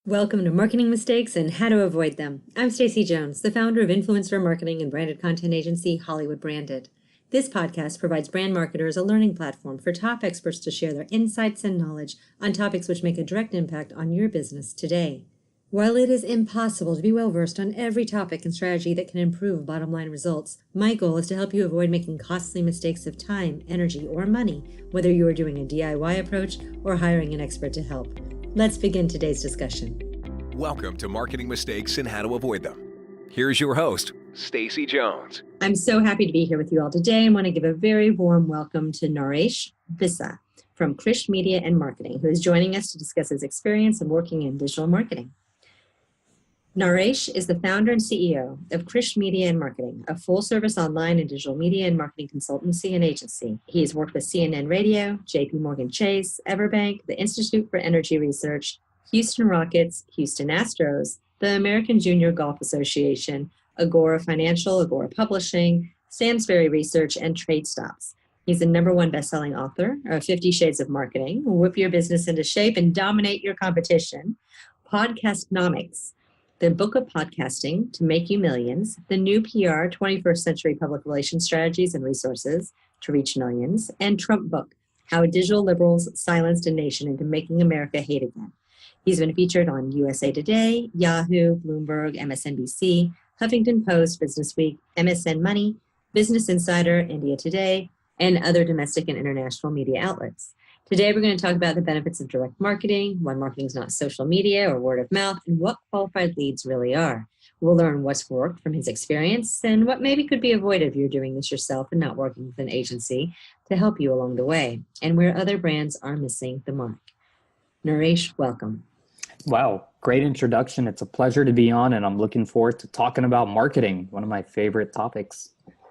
Welcome to Marketing Mistakes and How to Avoid Them. I'm Stacy Jones, the founder of influencer marketing and branded content agency Hollywood Branded. This podcast provides brand marketers a learning platform for top experts to share their insights and knowledge on topics which make a direct impact on your business today. While it is impossible to be well versed on every topic and strategy that can improve bottom line results, my goal is to help you avoid making costly mistakes of time, energy, or money, whether you are doing a DIY approach or hiring an expert to help. Let's begin today's discussion. Welcome to Marketing Mistakes and How to Avoid Them. Here's your host, Stacy Jones. I'm so happy to be here with you all today and want to give a very warm welcome to Naresh Vissa from Krish Media and Marketing, who is joining us to discuss his experience in working in digital marketing. Naresh is the founder and CEO of Krish Media and Marketing, a full-service online and digital media and marketing consultancy and agency. He has worked with CNN Radio, JP Morgan Chase, Everbank, the Institute for Energy Research, Houston Rockets, Houston Astros, the American Junior Golf Association, Agora Financial, Agora Publishing, Samsbury Research, and Trade Stops. He's the #1 best-selling author of 50 Shades of Marketing, Whip Your Business into Shape and Dominate Your Competition, Podcastnomics, The Book of Podcasting to Make You Millions, The New PR, 21st Century Public Relations Strategies and Resources to Reach Millions, and Trump Book, How Digital Liberals Silenced a Nation into Making America Hate Again. He's been featured on USA Today, Yahoo, Bloomberg, MSNBC, Huffington Post, Business Week, MSN Money, Business Insider, India Today, and other domestic and international media outlets. Today, we're going to talk about the benefits of direct marketing, why marketing is not social media or word of mouth, and what qualified leads really are. We'll learn what's worked from his experience and what maybe could be avoided if you're doing this yourself and not working with an agency to help you along the way, and where other brands are missing the mark. Naresh, welcome. Wow, great introduction. It's a pleasure to be on, and I'm looking forward to talking about marketing, one of my favorite topics.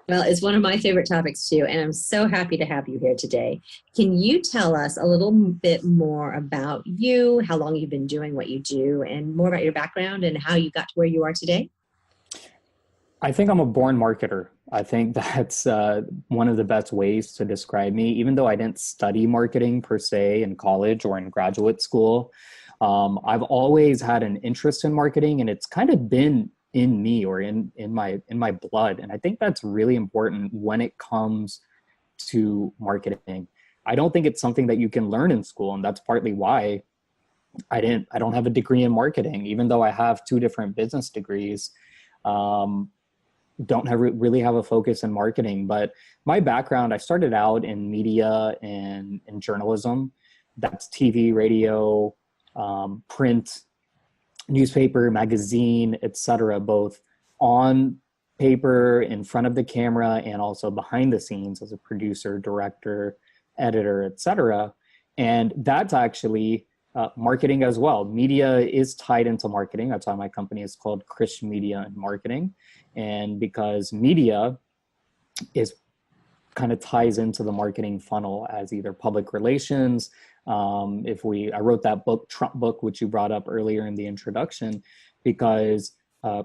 Well, it's one of my favorite topics too, and I'm so happy to have you here today. Can you tell us a little bit more about you, how long you've been doing what you do, and more about your background and how you got to where you are today? I think I'm a born marketer. I think that's one of the best ways to describe me. Even though I didn't study marketing per se in college or in graduate school, I've always had an interest in marketing, and it's kind of been in me or in my blood. And I think that's really important when it comes to marketing. I don't think it's something that you can learn in school. And that's partly why I don't have a degree in marketing, even though I have 2 different business degrees. Really have a focus in marketing. But my background, I started out in media and in journalism. That's TV, radio, print, newspaper, magazine, etc., both on paper, in front of the camera, and also behind the scenes as a producer, director, editor, etc. And that's actually marketing as well. Media is tied into marketing. That's why my company is called Krish Media and Marketing. And because media is kind of ties into the marketing funnel as either public relations. I wrote that book, Trump Book, which you brought up earlier in the introduction, because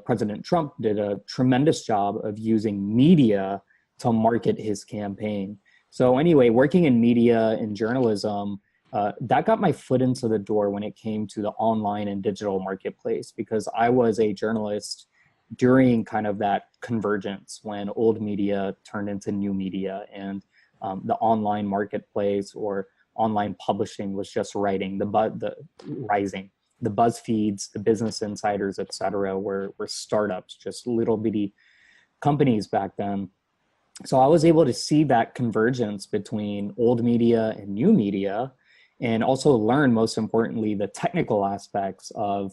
President Trump did a tremendous job of using media to market his campaign. So anyway, working in media and journalism, that got my foot into the door when it came to the online and digital marketplace, because I was a journalist during kind of that convergence when old media turned into new media, and the online marketplace or online publishing was just rising. The BuzzFeeds, the Business Insiders, et cetera, were startups, just little bitty companies back then. So I was able to see that convergence between old media and new media, and also learn, most importantly, the technical aspects of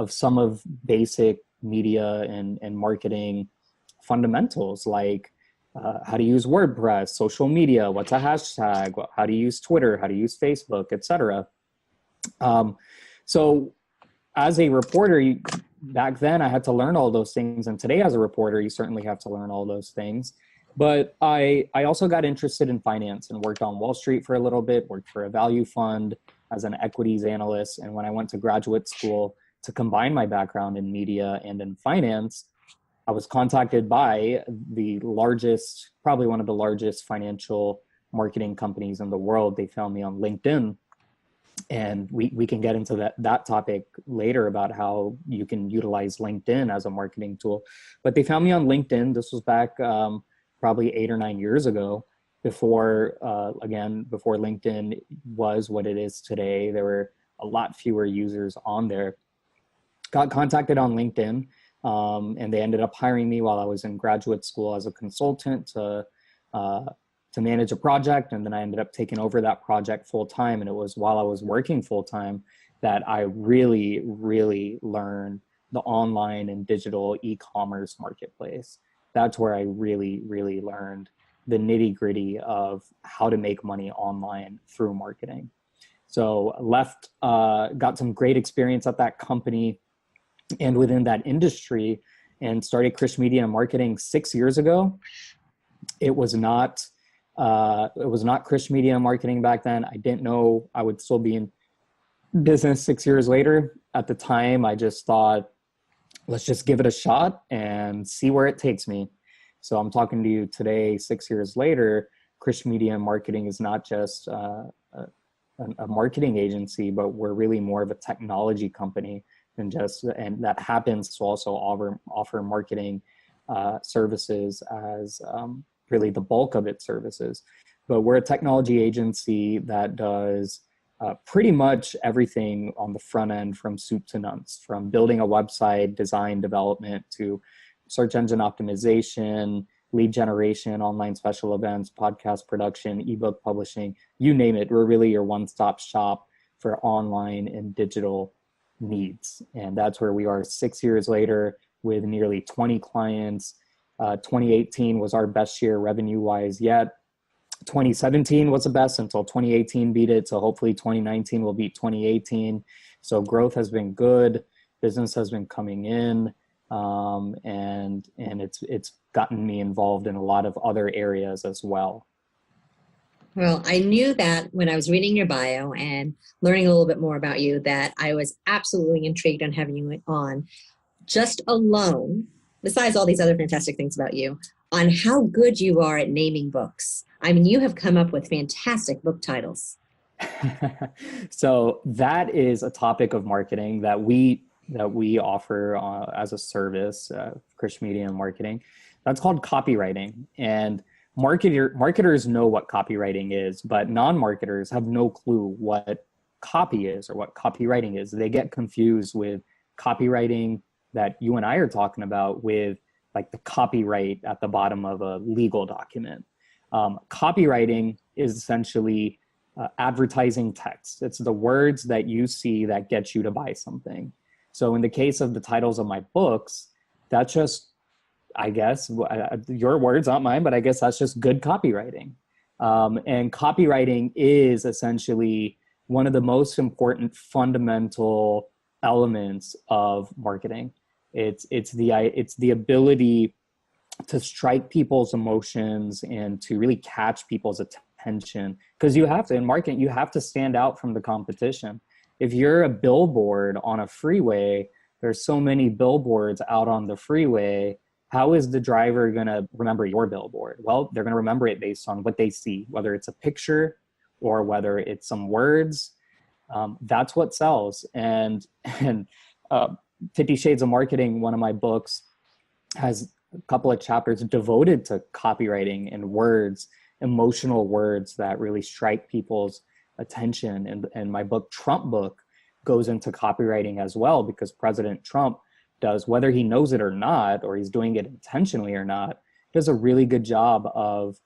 some of basic media and marketing fundamentals, like how to use WordPress, social media, what's a hashtag, how to use Twitter, how to use Facebook, etc. So as a reporter, back then I had to learn all those things. And today as a reporter, you certainly have to learn all those things. But I also got interested in finance and worked on Wall Street for a little bit, worked for a value fund as an equities analyst. And when I went to graduate school to combine my background in media and in finance, I was contacted by the largest, probably one of the largest financial marketing companies in the world. They found me on LinkedIn And we can get into that topic later about how you can utilize LinkedIn as a marketing tool. But they found me on LinkedIn. This was back probably 8 or 9 years ago, before LinkedIn was what it is today. There were a lot fewer users on there. Got contacted on LinkedIn, and they ended up hiring me while I was in graduate school as a consultant to manage a project. And then I ended up taking over that project full time. And it was while I was working full time that I really, really learned the online and digital e-commerce marketplace. That's where I really, really learned the nitty gritty of how to make money online through marketing. So left, got some great experience at that company and within that industry, and started Krish Media and Marketing 6 years ago. It was not Krish Media and Marketing back then. I didn't know I would still be in business 6 years later. At the time, I just thought, let's just give it a shot and see where it takes me. So I'm talking to you today, 6 years later. Krish Media and Marketing is not just a marketing agency, but we're really more of a technology company than just, and that happens to also offer marketing services as really the bulk of its services. But we're a technology agency that does pretty much everything on the front end, from soup to nuts, from building a website, design development, to search engine optimization, lead generation, online special events, podcast production, ebook publishing, you name it. We're really your one-stop shop for online and digital needs. And that's where we are 6 years later with nearly 20 clients. 2018 was our best year revenue-wise yet. 2017 was the best until 2018 beat it. So hopefully 2019 will beat 2018. So growth has been good. Business has been coming in. And it's gotten me involved in a lot of other areas as well. Well, I knew that when I was reading your bio and learning a little bit more about you, that I was absolutely intrigued on having you on, just alone, besides all these other fantastic things about you, on how good you are at naming books. I mean, you have come up with fantastic book titles. So that is a topic of marketing that we offer as a service, Krish Media and Marketing. That's called copywriting. And marketers know what copywriting is, but non-marketers have no clue what copy is or what copywriting is. They get confused with copywriting that you and I are talking about with like the copyright at the bottom of a legal document. Copywriting is essentially advertising text. It's the words that you see that get you to buy something. So in the case of the titles of my books, that's just, I guess, your words, not mine, but I guess that's just good copywriting. And copywriting is essentially one of the most important fundamental elements of marketing. It's the ability to strike people's emotions and to really catch people's attention. Because you have to, in marketing, you have to stand out from the competition. If you're a billboard on a freeway, there's so many billboards out on the freeway. How is the driver going to remember your billboard? Well, they're going to remember it based on what they see, whether it's a picture or whether it's some words. That's what sells. And 50 Shades of Marketing, one of my books, has a couple of chapters devoted to copywriting and words, emotional words that really strike people's attention. And my book, Trump Book, goes into copywriting as well, because President Trump does, whether he knows it or not, or he's doing it intentionally or not, does a really good job of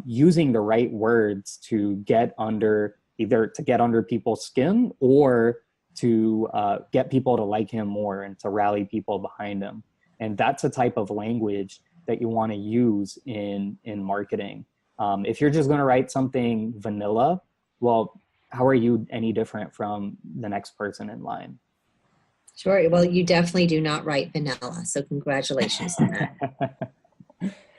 using the right words to get under, either to get under people's skin or to get people to like him more and to rally people behind him. And that's a type of language that you want to use in marketing. If you're just going to write something vanilla, well, how are you any different from the next person in line? Sure. Well, you definitely do not write vanilla. So congratulations on that.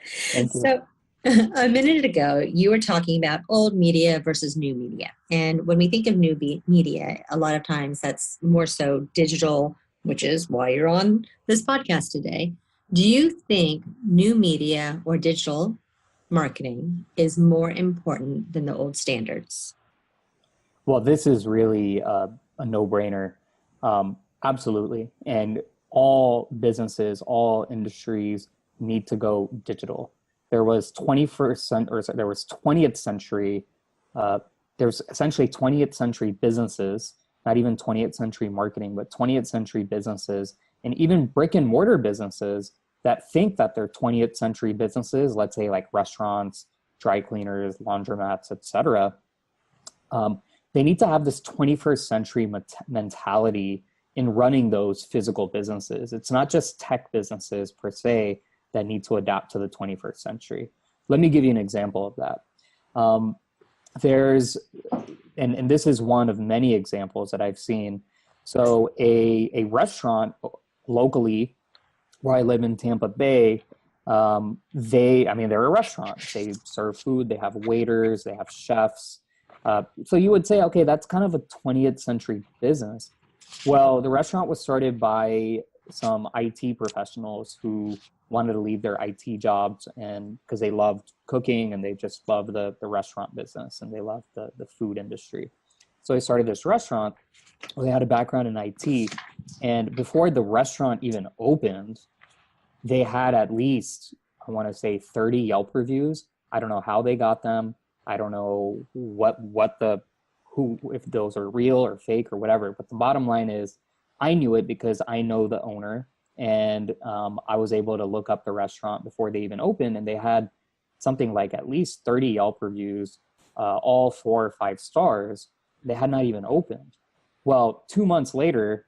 Thank you. So a minute ago, you were talking about old media versus new media. And when we think of new media, a lot of times that's more so digital, which is why you're on this podcast today. Do you think new media or digital marketing is more important than the old standards? Well, this is really a no-brainer. Absolutely. And all businesses, all industries need to go digital. There was 21st century, or sorry, there was 20th century, there's essentially 20th century businesses, not even 20th century marketing, but 20th century businesses, and even brick and mortar businesses that think that they're 20th century businesses, let's say like restaurants, dry cleaners, laundromats, etc. They need to have this 21st century mentality in running those physical businesses. It's not just tech businesses per se that need to adapt to the 21st century. Let me give you an example of that. And this is one of many examples that I've seen. So a restaurant locally where I live in Tampa Bay, they're a restaurant. They serve food, they have waiters, they have chefs. So you would say, okay, that's kind of a 20th century business. Well, the restaurant was started by some IT professionals who wanted to leave their IT jobs and because they loved cooking and they just loved the restaurant business and they loved the food industry. So they started this restaurant. Well, they had a background in IT. And before the restaurant even opened, they had at least, I want to say 30 Yelp reviews. I don't know how they got them. I don't know if those are real or fake or whatever. But the bottom line is I knew it because I know the owner and I was able to look up the restaurant before they even opened, and they had something like at least 30 Yelp reviews, all 4 or 5 stars. They had not even opened. Well, 2 months later,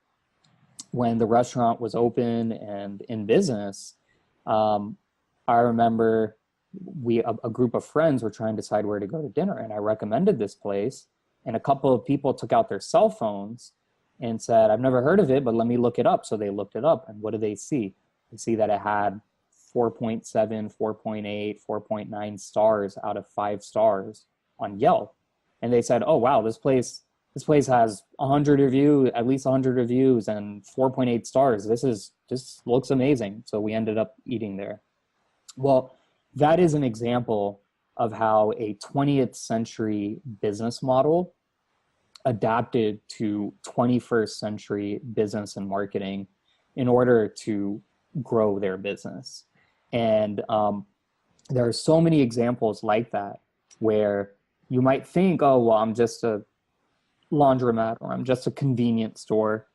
when the restaurant was open and in business, I remember a group of friends were trying to decide where to go to dinner, and I recommended this place, and a couple of people took out their cell phones and said, I've never heard of it, but let me look it up. So they looked it up, and what did they see? They see that it had 4.7, 4.8, 4.9 stars out of 5 stars on Yelp. And they said, oh, wow, this place has 100 reviews, at least 100 reviews and 4.8 stars. This looks amazing. So we ended up eating there. Well, that is an example of how a 20th century business model adapted to 21st century business and marketing in order to grow their business. And there are so many examples like that where you might think, oh, well, I'm just a laundromat or I'm just a convenience store.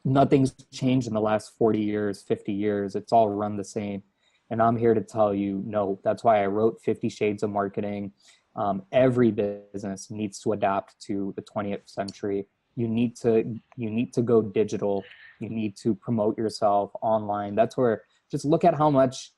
Nothing's changed in the last 40 years, 50 years. It's all run the same. And I'm here to tell you, no, that's why I wrote 50 Shades of Marketing. Every business needs to adapt to the 20th century. You need to go digital. You need to promote yourself online. That's where, just look at how much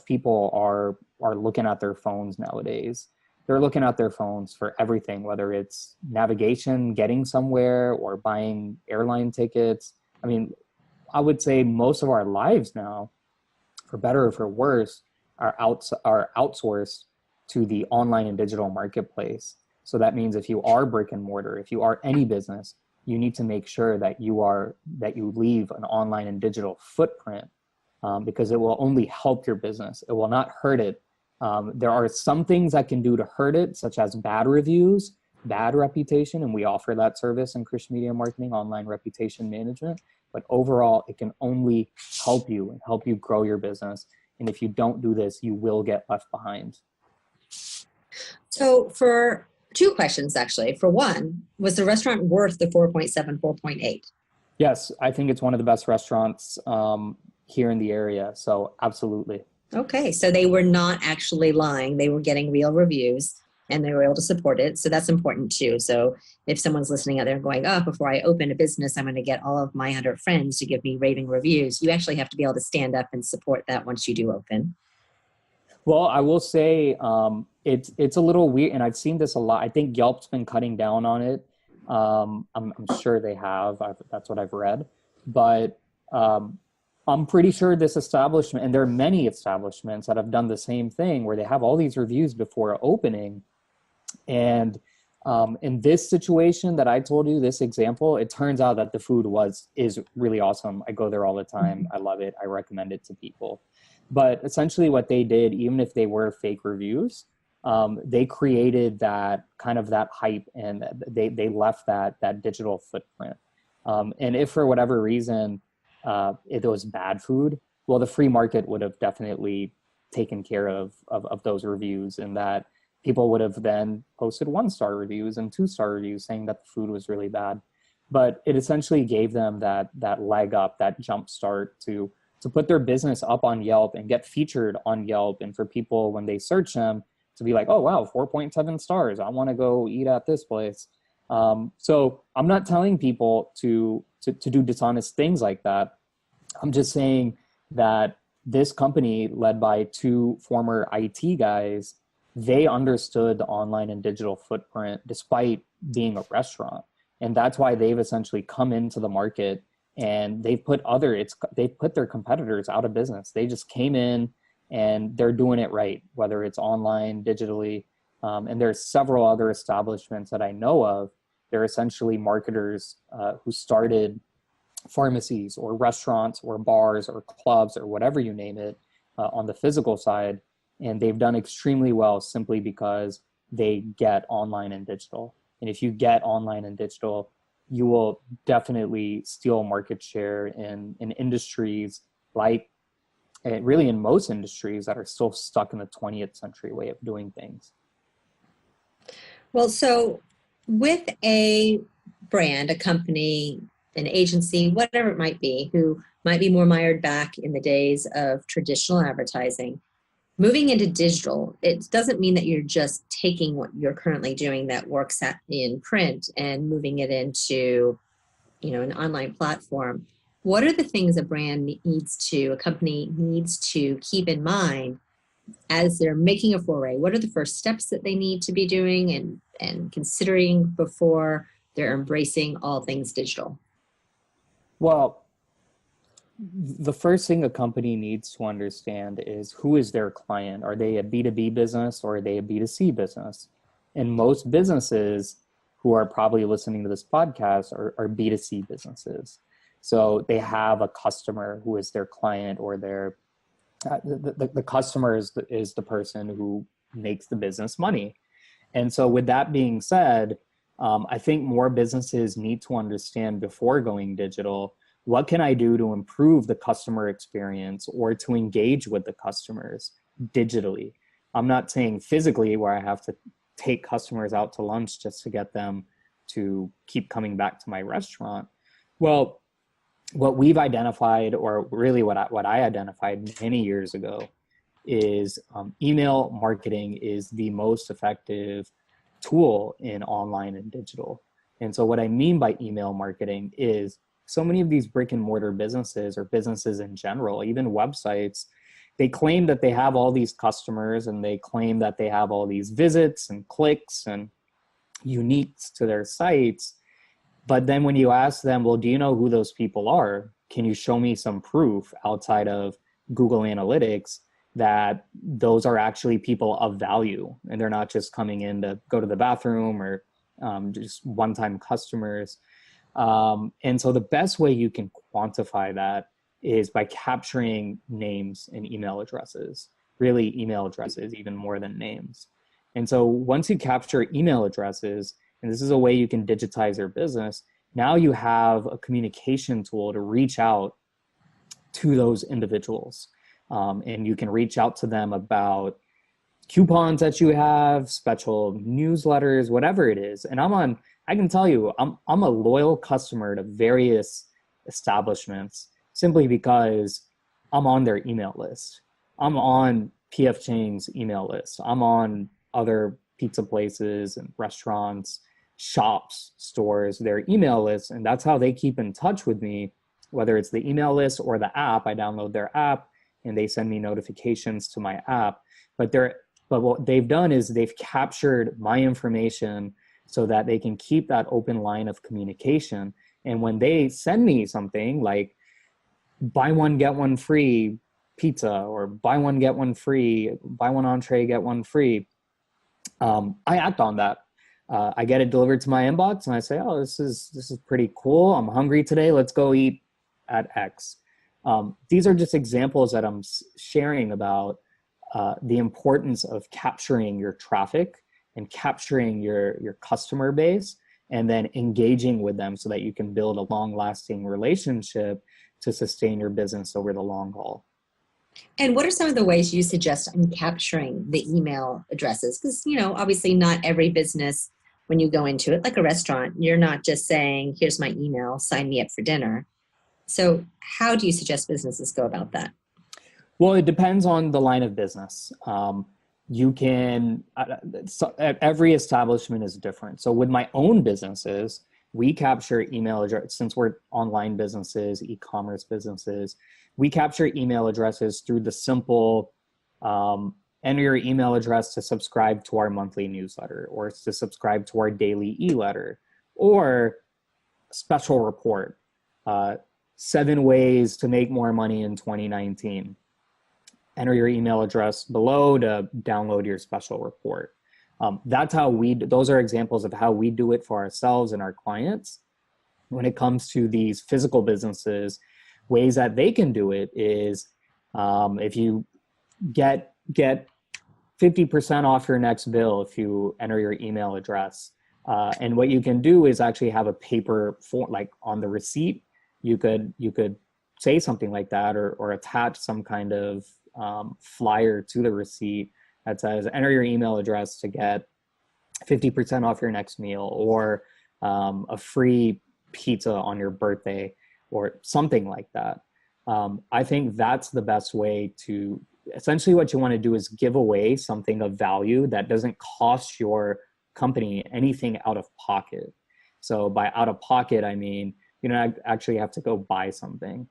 people are looking at their phones nowadays. They're looking at their phones for everything, whether it's navigation, getting somewhere, or buying airline tickets. I mean, I would say most of our lives now, for better or for worse, are outsourced to the online and digital marketplace. So that means if you are brick and mortar, if you are any business, you need to make sure that you leave an online and digital footprint, because it will only help your business. It will not hurt it. There are some things that can do to hurt it, such as bad reviews, bad reputation, and we offer that service in Krish Media Marketing, online reputation management. But overall, it can only help you and help you grow your business. And if you don't do this, you will get left behind. So for 2 questions, actually. For one, was the restaurant worth the 4.7, 4.8? Yes, I think it's one of the best restaurants here in the area. So absolutely. Okay, so they were not actually lying. They were getting real reviews and they were able to support it. So that's important too. So if someone's listening out there going, oh, before I open a business, I'm going to get all of my 100 friends to give me raving reviews, you actually have to be able to stand up and support that once you do open. Well, I will say it's a little weird, and I've seen this a lot. I think Yelp's been cutting down on it. I'm sure they have. That's what I've read. But I'm pretty sure this establishment, and there are many establishments that have done the same thing, where they have all these reviews before opening. And in this situation that I told you, this example, it turns out that the food is really awesome. I go there all the time. I love it. I recommend it to people. But essentially what they did, even if they were fake reviews, They created that kind of that hype, and they left that digital footprint. And if for whatever reason it was bad food, well, the free market would have definitely taken care of those reviews, and that people would have then posted 1-star reviews and 2-star reviews saying that the food was really bad. But it essentially gave them that leg up, that jump start to put their business up on Yelp and get featured on Yelp. And for people, when they search them, to be like, oh, wow, 4.7 stars. I want to go eat at this place. So I'm not telling people to do dishonest things like that. I'm just saying that this company, led by 2 former IT guys, they understood the online and digital footprint despite being a restaurant. And that's why they've essentially come into the market, and they've put their competitors out of business. They just came in and they're doing it right, whether it's online, digitally. And there's several other establishments that I know of. They're essentially marketers who started pharmacies or restaurants or bars or clubs or whatever you name it on the physical side. And they've done extremely well simply because they get online and digital. And if you get online and digital, you will definitely steal market share in industries like, really in most industries that are still stuck in the 20th century way of doing things. Well, so with a brand, a company, an agency, whatever it might be, who might be more mired back in the days of traditional advertising, moving into digital, it doesn't mean that you're just taking what you're currently doing that works in print and moving it into, an online platform. What are the things a company needs to keep in mind as they're making a foray? What are the first steps that they need to be doing and considering before they're embracing all things digital? Well, the first thing a company needs to understand is, who is their client? Are they a B2B business or are they a B2C business? And most businesses who are probably listening to this podcast are B2C businesses. So they have a customer who is their client, or the customer is the person who makes the business money. And so with that being said, I think more businesses need to understand before going digital, what can I do to improve the customer experience or to engage with the customers digitally? I'm not saying physically, where I have to take customers out to lunch just to get them to keep coming back to my restaurant. Well, what we've identified, or really what I identified many years ago, is email marketing is the most effective tool in online and digital. And so what I mean by email marketing is, so many of these brick and mortar businesses, or businesses in general, even websites, they claim that they have all these customers, and they claim that they have all these visits and clicks and uniques to their sites. But then when you ask them, well, do you know who those people are? Can you show me some proof outside of Google Analytics that those are actually people of value, and they're not just coming in to go to the bathroom or just one-time customers? And so the best way you can quantify that is by capturing names and email addresses, really email addresses, even more than names. And so once you capture email addresses, and this is a way you can digitize your business, now you have a communication tool to reach out to those individuals. And you can reach out to them about coupons that you have, special newsletters, whatever it is. And I can tell you, I'm a loyal customer to various establishments simply because I'm on their email list. I'm on PF Chang's email list. I'm on other pizza places and restaurants, shops, stores, their email lists. And that's how they keep in touch with me, whether it's the email list or the app. I download their app and they send me notifications to my app. But what they've done is they've captured my information so that they can keep that open line of communication. And when they send me something like buy one, get one free pizza, or buy one, get one free, buy one entree, get one free, I act on that. I get it delivered to my inbox and I say, oh, this is pretty cool. I'm hungry today. Let's go eat at X. These are just examples that I'm sharing about the importance of capturing your traffic and capturing your customer base and then engaging with them so that you can build a long-lasting relationship to sustain your business over the long haul. And what are some of the ways you suggest in capturing the email addresses? Because, obviously not every business, when you go into it, like a restaurant, you're not just saying, here's my email, sign me up for dinner. So how do you suggest businesses go about that? Well, it depends on the line of business. You can, every establishment is different. So with my own businesses, we capture email address, since we're online businesses, e-commerce businesses, we capture email addresses through the simple, enter your email address to subscribe to our monthly newsletter or to subscribe to our daily e-letter or special report, 7 ways to make more money in 2019. Enter your email address below to download your special report. That's how those are examples of how we do it for ourselves and our clients. When it comes to these physical businesses, ways that they can do it is if you get 50% off your next bill if you enter your email address. And what you can do is actually have a paper form, like on the receipt, you could say something like that or attach some kind of flyer to the receipt that says enter your email address to get 50% off your next meal or a free pizza on your birthday or something like that. I think that's the best way to, essentially what you want to do is give away something of value that doesn't cost your company anything out of pocket. So by out of pocket, I mean, you don't actually have to go buy something.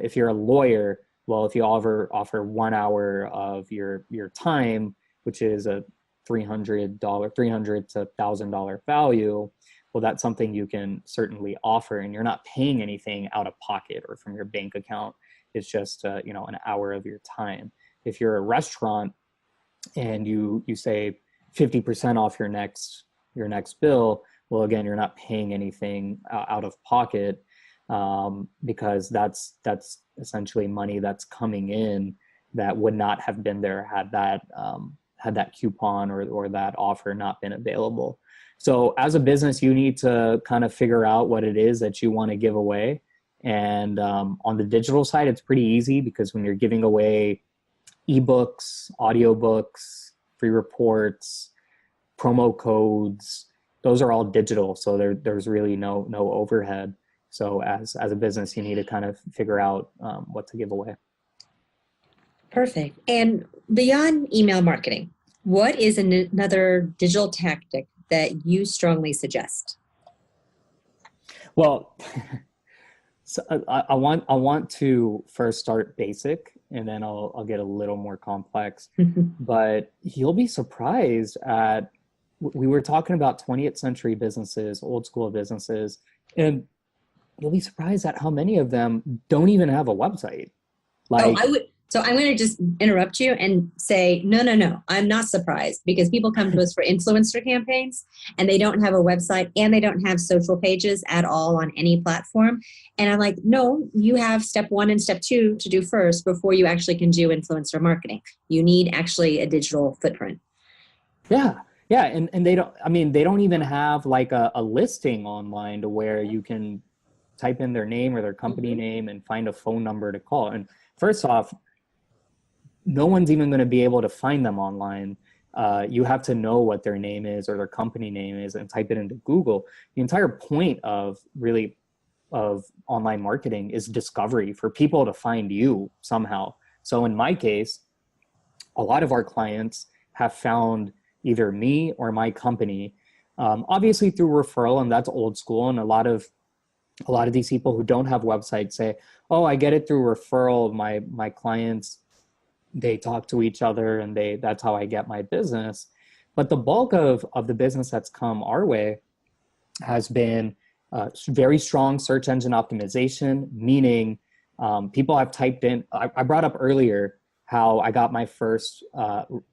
If you're a lawyer, well, if you offer 1 hour of your time, which is a $300 to $1,000 value, well, that's something you can certainly offer, and you're not paying anything out of pocket or from your bank account. It's just an hour of your time. If you're a restaurant and you say 50% off your next bill, well, again, you're not paying anything out of pocket. Because that's essentially money that's coming in that would not have been there had that coupon or that offer not been available. So as a business, you need to kind of figure out what it is that you want to give away. And on the digital side, it's pretty easy because when you're giving away ebooks, audiobooks, free reports, promo codes, those are all digital. So there's really no overhead. So as a business, you need to kind of figure out what to give away. Perfect. And beyond email marketing, what is another digital tactic that you strongly suggest? Well, so I want to first start basic, and then I'll get a little more complex. But you'll be surprised at, we were talking about 20th century businesses, old school businesses, and you'll be surprised at how many of them don't even have a website. So I'm going to just interrupt you and say, no. I'm not surprised because people come to us for influencer campaigns and they don't have a website and they don't have social pages at all on any platform. And I'm like, no, you have step 1 and step 2 to do first before you actually can do influencer marketing. You need actually a digital footprint. Yeah. And they don't even have like a listing online to where you can type in their name or their company name and find a phone number to call. And first off, no one's even going to be able to find them online. You have to know what their name is or their company name is and type it into Google. The entire point of online marketing is discovery, for people to find you somehow. So in my case, a lot of our clients have found either me or my company, obviously through referral, and that's old school. And a lot of these people who don't have websites say, oh, I get it through referral. My clients, they talk to each other and that's how I get my business. But the bulk of the business that's come our way has been very strong search engine optimization, meaning people have typed in, I brought up earlier how I got my first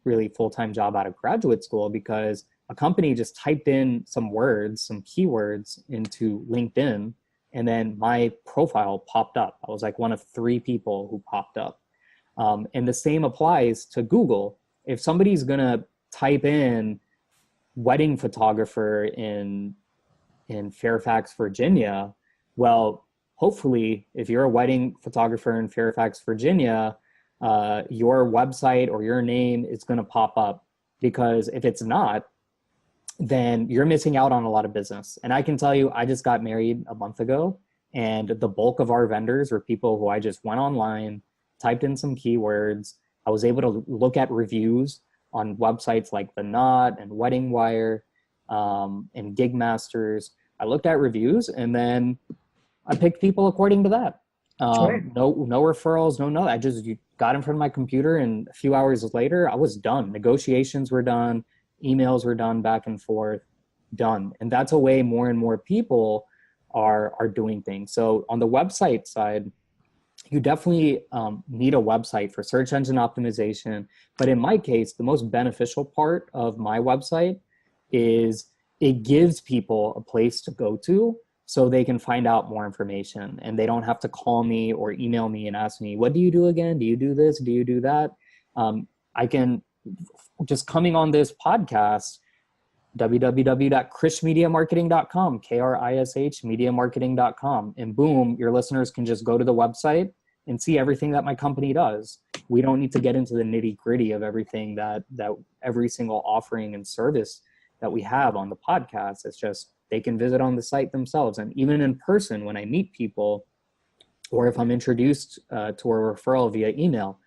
really full-time job out of graduate school because a company just typed in some words, some keywords into LinkedIn, and then my profile popped up. I was like one of 3 people who popped up. And the same applies to Google. If somebody's going to type in wedding photographer in Fairfax, Virginia, well, hopefully, if you're a wedding photographer in Fairfax, Virginia, your website or your name is going to pop up, because if it's not, then you're missing out on a lot of business. And I can tell you, I just got married a month ago, and the bulk of our vendors were people who I just went online, typed in some keywords. I was able to look at reviews on websites like The Knot and Wedding Wire, and Gig Masters. I looked at reviews, and then I picked people according to that. Sure. No referrals, no. I just got in front of my computer, and a few hours later, I was done. Negotiations were done, emails were done back and forth, done. And that's a way more and more people are doing things. So on the website side, you definitely need a website for search engine optimization. But in my case, the most beneficial part of my website is it gives people a place to go to so they can find out more information, and they don't have to call me or email me and ask me, what do you do again? Do you do this? Do you do that? I can, just coming on this podcast, www.krishmediamarketing.com, KRISH mediamarketing.com. And boom, your listeners can just go to the website and see everything that my company does. We don't need to get into the nitty gritty of everything that every single offering and service that we have on the podcast. It's just, they can visit on the site themselves. And even in person, when I meet people, or if I'm introduced to a referral via email,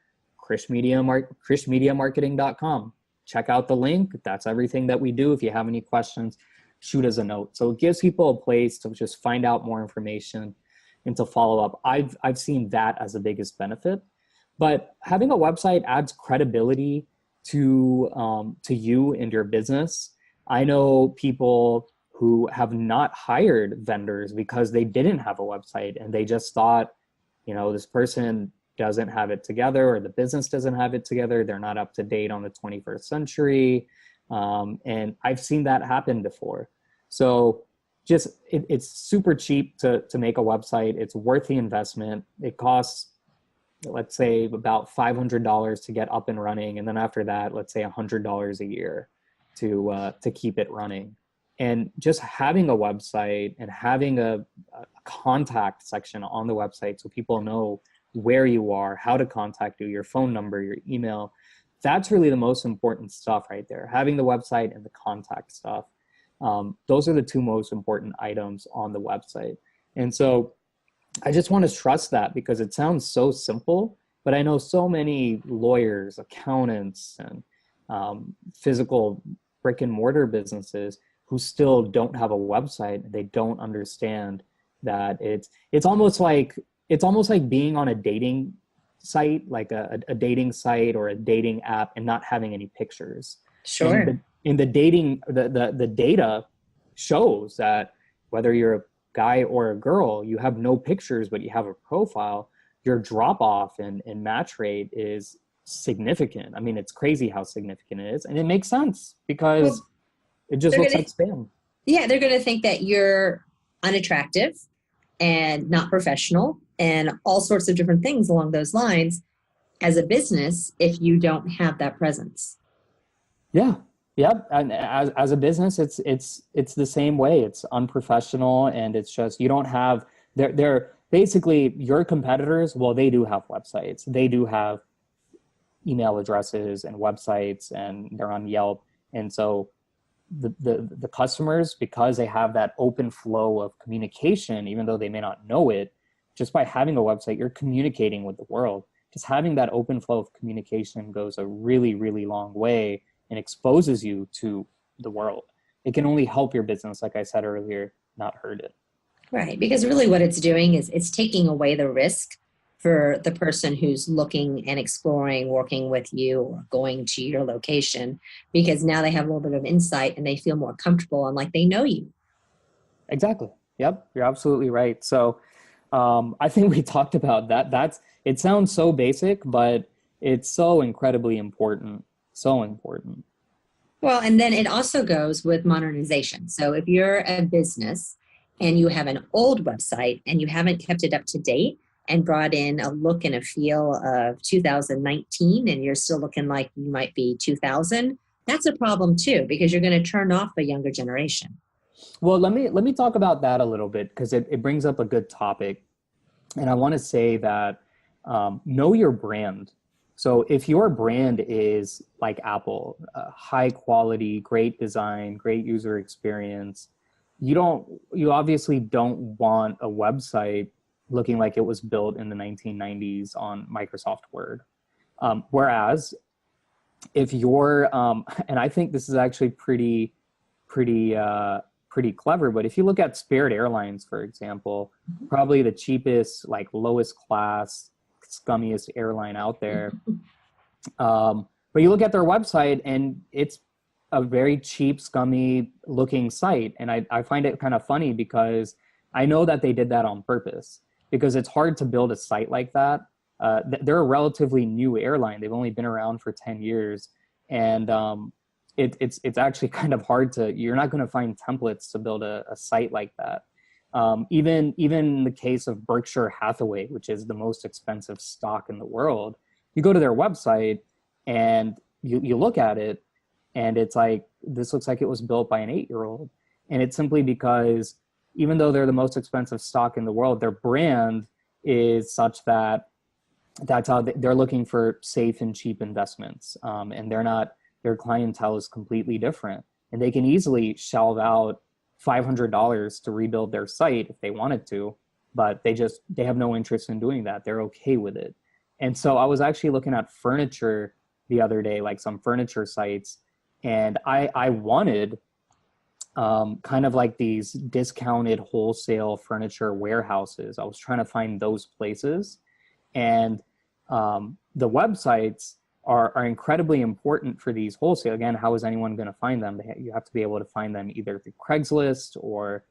krishmediamarketing.com. Check out the link. That's everything that we do. If you have any questions, shoot us a note. So it gives people a place to just find out more information and to follow up. I've seen that as the biggest benefit. But having a website adds credibility to you and your business. I know people who have not hired vendors because they didn't have a website, and they just thought, this person doesn't have it together, or the business doesn't have it together. They're not up to date on the 21st century. And I've seen that happen before. So just, it's super cheap to make a website. It's worth the investment. It costs, let's say, about $500 to get up and running. And then after that, let's say $100 a year to keep it running. And just having a website and having a contact section on the website so people know where you are, how to contact you, your phone number, your email, that's really the most important stuff right there. Having the website and the contact stuff. Those are the two most important items on the website. And so I just want to stress that, because it sounds so simple, but I know so many lawyers, accountants, and physical brick and mortar businesses who still don't have a website. They don't understand that it's almost like being on a dating site, like a dating site or a dating app, and not having any pictures. Sure. And the dating, the data shows that whether you're a guy or a girl, you have no pictures, but you have a profile, your drop off and match rate is significant. I mean, it's crazy how significant it is. And it makes sense, because it just looks like spam. Yeah, they're going to think that you're unattractive and not professional and all sorts of different things along those lines as a business if you don't have that presence. Yeah. Yep. And as a business, it's the same way. It's unprofessional, and it's just, you don't have, they're basically your competitors. Well, they do have websites. They do have email addresses and websites, and they're on Yelp. And so the customers, because they have that open flow of communication, even though they may not know it, just by having a website, you're communicating with the world. Just having that open flow of communication goes a really, really long way and exposes you to the world. It can only help your business, like I said earlier, not hurt it. Right. Because really what it's doing is it's taking away the risk for the person who's looking and exploring, working with you, or going to your location, because now they have a little bit of insight and they feel more comfortable and like they know you. Exactly. Yep. You're absolutely right. So I think we talked about that. It sounds so basic, but it's so incredibly important. So important. Well, and then it also goes with modernization. So if you're a business and you have an old website and you haven't kept it up to date, and brought in a look and a feel of 2019 and you're still looking like you might be 2000, that's a problem too, because you're going to turn off a younger generation. Well, let me talk about that a little bit because it brings up a good topic. And I want to say that know your brand. So if your brand is like Apple, high quality, great design, great user experience, you obviously don't want a website looking like it was built in the 1990s on Microsoft Word. Whereas if you're, and I think this is actually pretty, pretty clever, but if you look at Spirit Airlines, for example, probably the cheapest, like lowest class, scummiest airline out there. But you look at their website and it's a very cheap, scummy looking site. And I find it kind of funny because I know that they did that on purpose because it's hard to build a site like that. They're a relatively new airline. They've only been around for 10 years. And it's actually kind of hard you're not going to find templates to build a site like that. Even in the case of Berkshire Hathaway, which is the most expensive stock in the world, you go to their website and you look at it and it's like, this looks like it was built by an 8-year-old. And it's simply because even though they're the most expensive stock in the world, their brand is such that that's how they're looking for safe and cheap investments. And their clientele is completely different. And they can easily shelve out $500 to rebuild their site if they wanted to, but they have no interest in doing that. They're okay with it. And so I was actually looking at furniture the other day, like some furniture sites, and I wanted kind of like these discounted wholesale furniture warehouses. I was trying to find those places, and the websites are incredibly important for these wholesale. Again, how is anyone going to find them? You have to be able to find them either through Craigslist or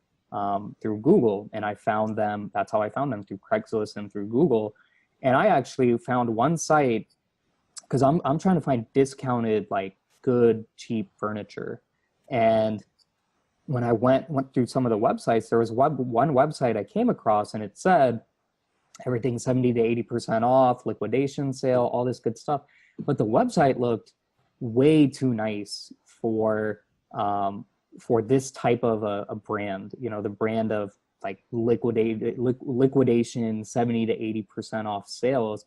through Google. And I found them, that's how I found them, through Craigslist and through Google. And I actually found one site, because I'm trying to find discounted, like good, cheap furniture. And when I went through some of the websites, there was one website I came across and it said everything 70 to 80% off, liquidation sale, all this good stuff. But the website looked way too nice for this type of a brand, the brand of like liquidation, 70 to 80% off sales.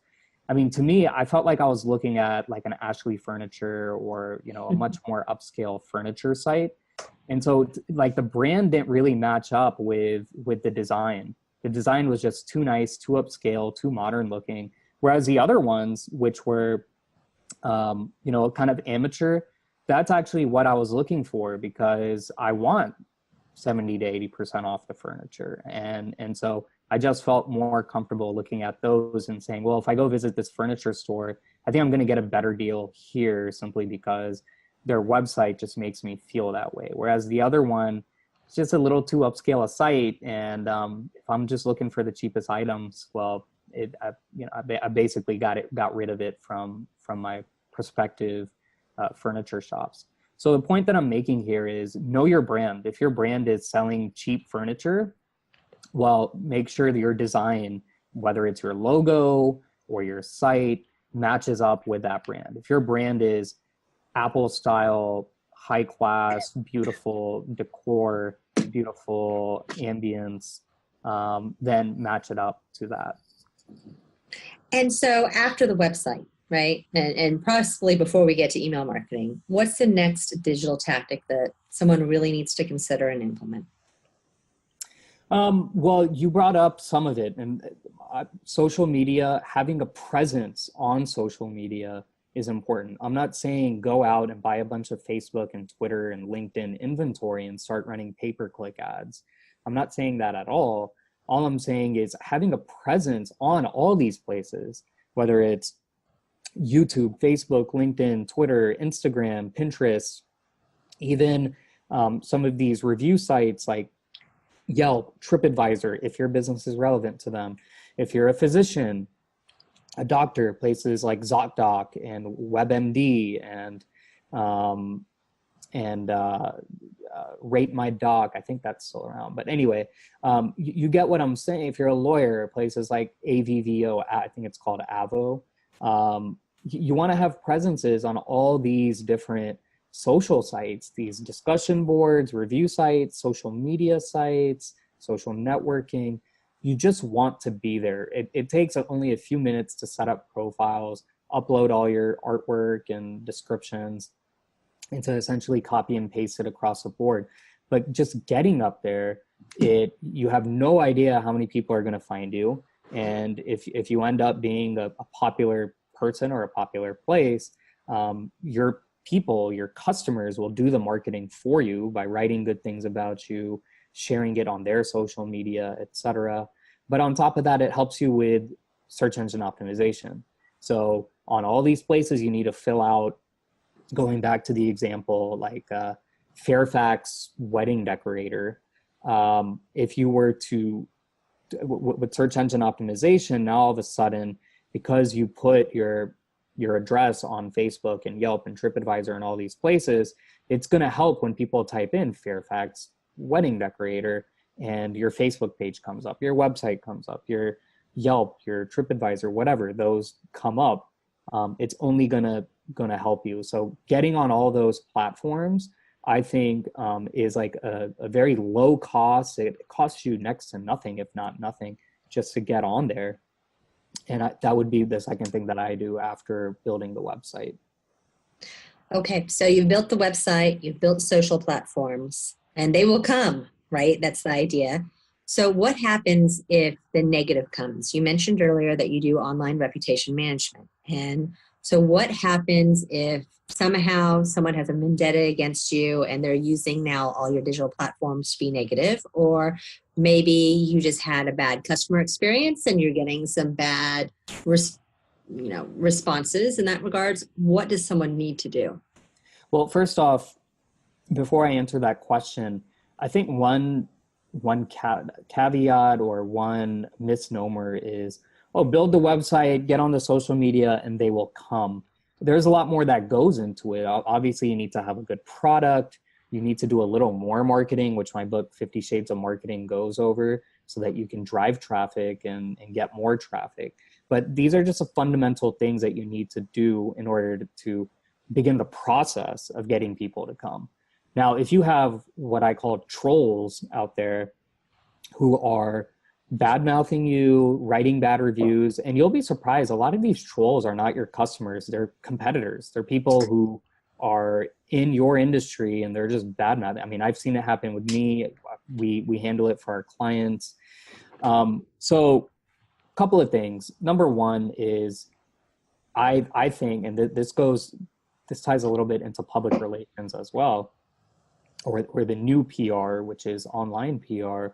I mean, to me, I felt like I was looking at like an Ashley Furniture or, a much more upscale furniture site. And so like the brand didn't really match up with the design. The design was just too nice, too upscale, too modern looking. Whereas the other ones, which were, kind of amateur, that's actually what I was looking for because I want 70 to 80% off the furniture. And so I just felt more comfortable looking at those and saying, well, if I go visit this furniture store, I think I'm going to get a better deal here simply because their website just makes me feel that way. Whereas the other one, it's just a little too upscale a site. And if I'm just looking for the cheapest items, well, I basically got rid of it from my prospective furniture shops. So the point that I'm making here is know your brand. If your brand is selling cheap furniture, well, make sure that your design, whether it's your logo or your site, matches up with that brand. If your brand is Apple style, high class, beautiful decor, beautiful ambience, then match it up to that. And so after the website, right, and possibly before we get to email marketing, what's the next digital tactic that someone really needs to consider and implement? Well, you brought up some of it, and social media, having a presence on social media is important. I'm not saying go out and buy a bunch of Facebook and Twitter and LinkedIn inventory and start running pay-per-click ads. I'm not saying that at all. All I'm saying is having a presence on all these places, whether it's YouTube, Facebook, LinkedIn, Twitter, Instagram, Pinterest, even some of these review sites like Yelp, TripAdvisor, if your business is relevant to them. If you're a physician, a doctor, places like ZocDoc and WebMD and Rate My Doc. I think that's still around. But anyway, you get what I'm saying. If you're a lawyer, places like AVVO, I think it's called AVO, you want to have presences on all these different social sites, these discussion boards, review sites, social media sites, social networking. You just want to be there. It takes only a few minutes to set up profiles, upload all your artwork and descriptions, and to essentially copy and paste it across the board. But just getting up there, you have no idea how many people are going to find you. And if you end up being a popular person or a popular place, your people, your customers will do the marketing for you by writing good things about you, sharing it on their social media, etc. But on top of that, it helps you with search engine optimization. So on all these places, you need to fill out, going back to the example, like Fairfax wedding decorator. If you were to, with search engine optimization, now all of a sudden, because you put your address on Facebook and Yelp and TripAdvisor and all these places, it's going to help when people type in Fairfax wedding decorator and your Facebook page comes up, your website comes up, your Yelp, your TripAdvisor, whatever, those come up. It's only gonna help you. So getting on all those platforms, I think, is like a very low cost. It costs you next to nothing, if not nothing, just to get on there. And that would be the second thing that I do after building the website. Okay, so you've built the website, you've built social platforms, and they will come, right? That's the idea. So what happens if the negative comes? You mentioned earlier that you do online reputation management. And so what happens if somehow someone has a vendetta against you and they're using now all your digital platforms to be negative? Or maybe you just had a bad customer experience and you're getting some bad responses in that regards. What does someone need to do? Well, first off, before I answer that question, I think one caveat or one misnomer is, build the website, get on the social media, and they will come. There's a lot more that goes into it. Obviously, you need to have a good product. You need to do a little more marketing, which my book, 50 Shades of Marketing, goes over, so that you can drive traffic and get more traffic. But these are just the fundamental things that you need to do in order to begin the process of getting people to come. Now, if you have what I call trolls out there who are bad-mouthing you, writing bad reviews, and you'll be surprised, a lot of these trolls are not your customers, they're competitors. They're people who are in your industry and they're just bad-mouthing. I mean, I've seen it happen with me. We handle it for our clients. So a couple of things. Number one is I think, and this ties a little bit into public relations as well, or the new PR, which is online PR.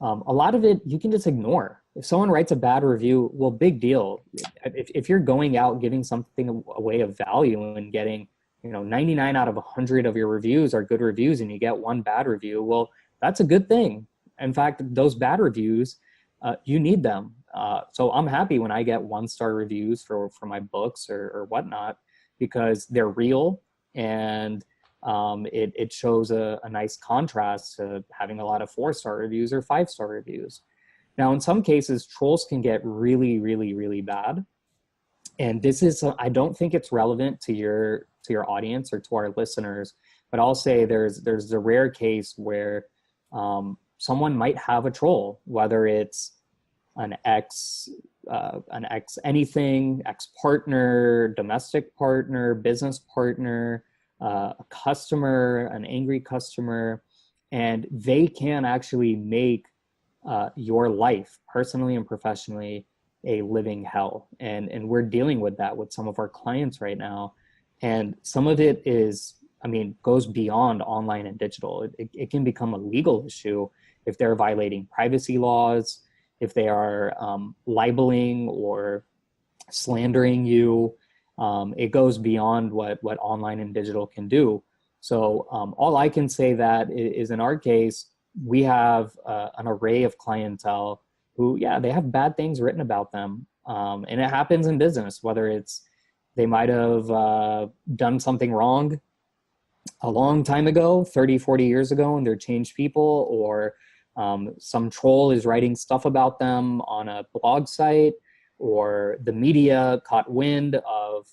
A lot of it you can just ignore. If someone writes a bad review, well, big deal. If you're going out giving something away of value and getting 99 out of 100 of your reviews are good reviews and you get one bad review, well, that's a good thing. In fact, those bad reviews, you need them. So I'm happy when I get 1-star reviews for my books or whatnot, because they're real and it shows a nice contrast to having a lot of 4-star reviews or 5-star reviews. Now, in some cases, trolls can get really, really, really bad. And this is, I don't think it's relevant to your audience or to our listeners, but I'll say there's a rare case where someone might have a troll, whether it's an ex anything, ex partner, domestic partner, business partner, a customer, an angry customer, and they can actually make your life personally and professionally a living hell. And we're dealing with that with some of our clients right now. And some of it goes beyond online and digital. It can become a legal issue if they're violating privacy laws, if they are libeling or slandering you. It goes beyond what online and digital can do. So all I can say that is in our case, we have an array of clientele who, they have bad things written about them. And it happens in business, whether it's they might have done something wrong a long time ago, 30, 40 years ago, and they're changed people, or some troll is writing stuff about them on a blog site, or the media caught wind of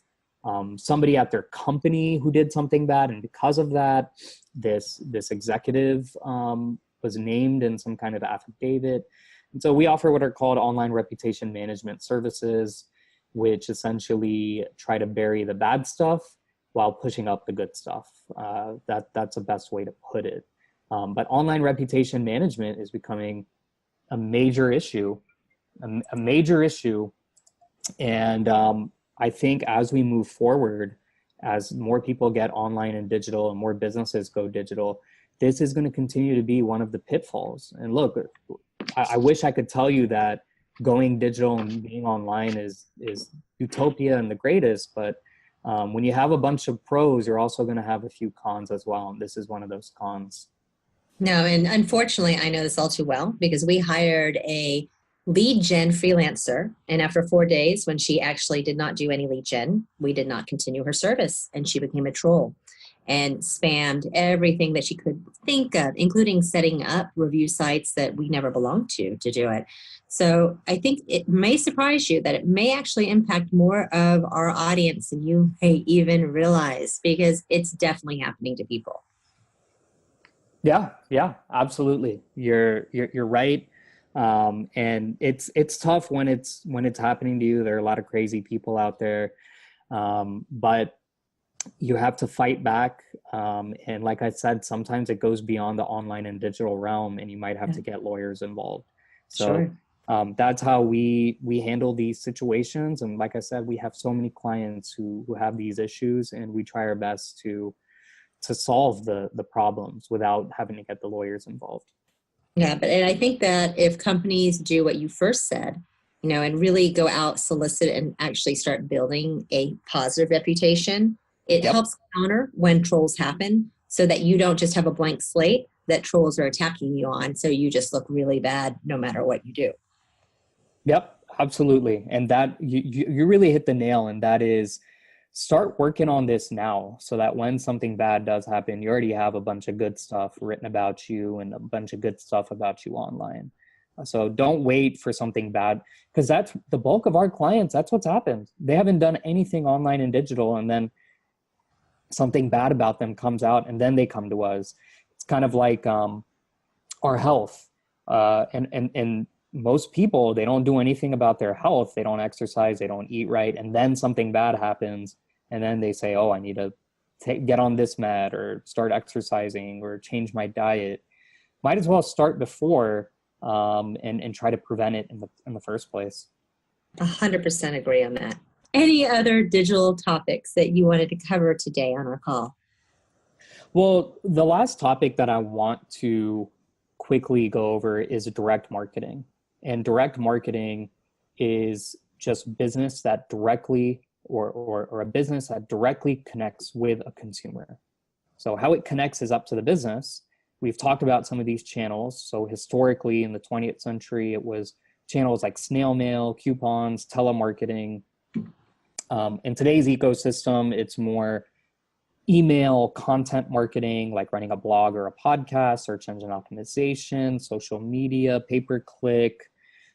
somebody at their company who did something bad, and because of that, this executive was named in some kind of affidavit. And so we offer what are called online reputation management services, which essentially try to bury the bad stuff while pushing up the good stuff. That's the best way to put it. But online reputation management is becoming a major issue, a major issue. And I think as we move forward, as more people get online and digital and more businesses go digital, this is going to continue to be one of the pitfalls. And look, I wish I could tell you that going digital and being online is utopia and the greatest, but when you have a bunch of pros, you're also going to have a few cons as well. And this is one of those cons. No, and unfortunately, I know this all too well because we hired a lead gen freelancer. And after 4 days, when she actually did not do any lead gen, we did not continue her service and she became a troll and spammed everything that she could think of, including setting up review sites that we never belonged to do it. So I think it may surprise you that it may actually impact more of our audience than you may even realize, because it's definitely happening to people. Yeah, absolutely. You're right. And it's tough when it's happening to you. There are a lot of crazy people out there. But you have to fight back. And like I said, sometimes it goes beyond the online and digital realm, and you might have to get lawyers involved. So Sure. that's how we handle these situations. And like I said, we have so many clients who have these issues, and we try our best to solve the problems without having to get the lawyers involved. Yeah, and I think that if companies do what you first said, and really go out, solicit, and actually start building a positive reputation, it Yep. helps counter when trolls happen, so that you don't just have a blank slate that trolls are attacking you on. So you just look really bad no matter what you do. Yep, absolutely. And that you really hit the nail, and that is start working on this now so that when something bad does happen, you already have a bunch of good stuff written about you and a bunch of good stuff about you online. So don't wait for something bad, because that's the bulk of our clients. That's what's happened. They haven't done anything online and digital, and then something bad about them comes out, and then they come to us. It's kind of like our health. And most people, they don't do anything about their health. They don't exercise, they don't eat right, and then something bad happens, and then they say, oh, I need to get on this med or start exercising or change my diet. Might as well start before and try to prevent it in the first place. 100% agree on that. Any other digital topics that you wanted to cover today on our call? Well, the last topic that I want to quickly go over is direct marketing. And direct marketing is just business that directly or a business that directly connects with a consumer. So how it connects is up to the business. We've talked about some of these channels. So historically in the 20th century, it was channels like snail mail, coupons, telemarketing. In today's ecosystem, it's more email content marketing, like running a blog or a podcast, search engine optimization, social media, pay-per-click.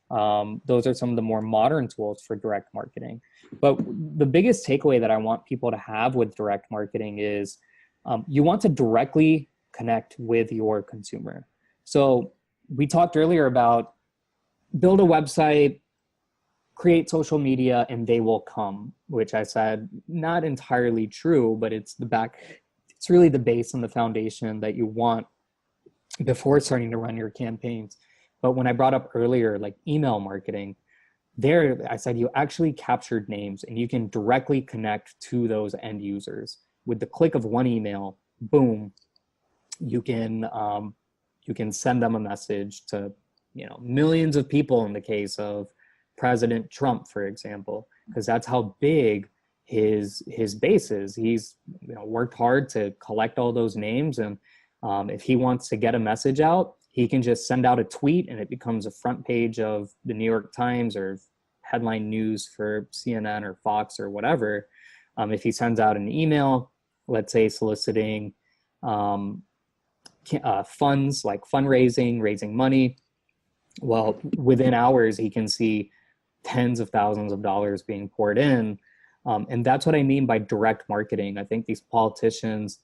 Those are some of the more modern tools for direct marketing. But the biggest takeaway that I want people to have with direct marketing is you want to directly connect with your consumer. So we talked earlier about build a website, create social media, and they will come, which I said not entirely true, but it's really the base and the foundation that you want before starting to run your campaigns. But when I brought up earlier, like email marketing, there I said you actually captured names and you can directly connect to those end users. With the click of one email, boom, you can send them a message to millions of people in the case of President Trump, for example, because that's how big his base is. He's worked hard to collect all those names, and if he wants to get a message out, he can just send out a tweet and it becomes a front page of the New York Times or headline news for CNN or Fox or whatever. If he sends out an email, let's say soliciting funds like fundraising, raising money. Well, within hours, he can see tens of thousands of dollars being poured in. And that's what I mean by direct marketing. I think these politicians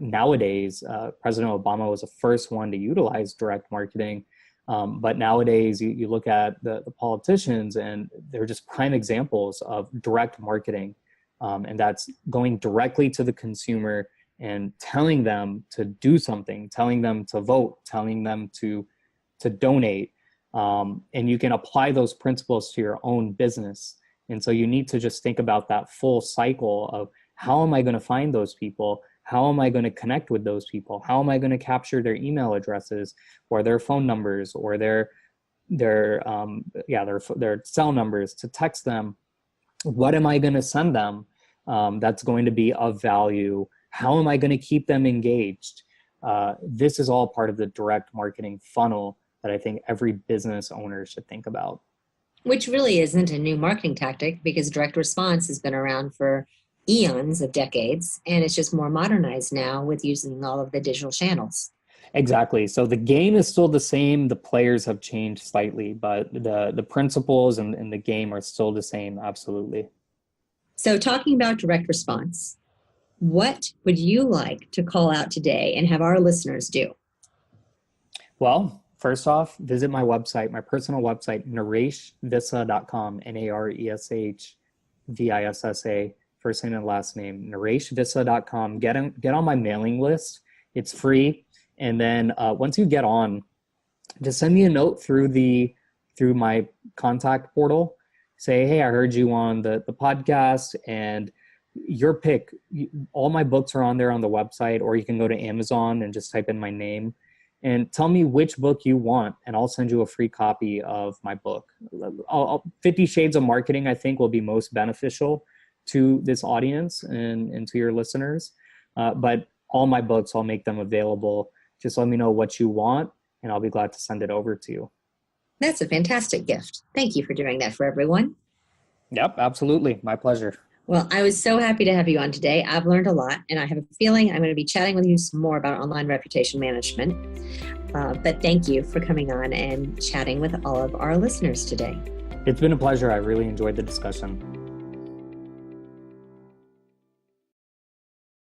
nowadays, President Obama was the first one to utilize direct marketing. But nowadays, you look at the politicians and they're just prime examples of direct marketing. And that's going directly to the consumer and telling them to do something, telling them to vote, telling them to donate. And you can apply those principles to your own business. And so you need to just think about that full cycle of how am I going to find those people? How am I going to connect with those people? How am I going to capture their email addresses or their phone numbers or their cell numbers to text them? What am I going to send them that's going to be of value? How am I going to keep them engaged? This is all part of the direct marketing funnel that I think every business owner should think about. Which really isn't a new marketing tactic, because direct response has been around for eons of decades, and it's just more modernized now with using all of the digital channels. Exactly. So the game is still the same. The players have changed slightly, but the principles and the game are still the same. Absolutely. So talking about direct response, what would you like to call out today and have our listeners do? Well, first off, visit my website, my personal website, nareshvissa.com, NARESHVISSA, first name and last name, nareshvissa.com. Get on my mailing list. It's free. And then once you get on, just send me a note through my contact portal. Say, hey, I heard you on the podcast, and your pick. All my books are on there on the website, or you can go to Amazon and just type in my name. And tell me which book you want, and I'll send you a free copy of my book. 50 Shades of Marketing, I think, will be most beneficial to this audience and to your listeners. But all my books, I'll make them available. Just let me know what you want, and I'll be glad to send it over to you. That's a fantastic gift. Thank you for doing that for everyone. Yep, absolutely. My pleasure. Well, I was so happy to have you on today. I've learned a lot, and I have a feeling I'm going to be chatting with you some more about online reputation management. But thank you for coming on and chatting with all of our listeners today. It's been a pleasure. I really enjoyed the discussion.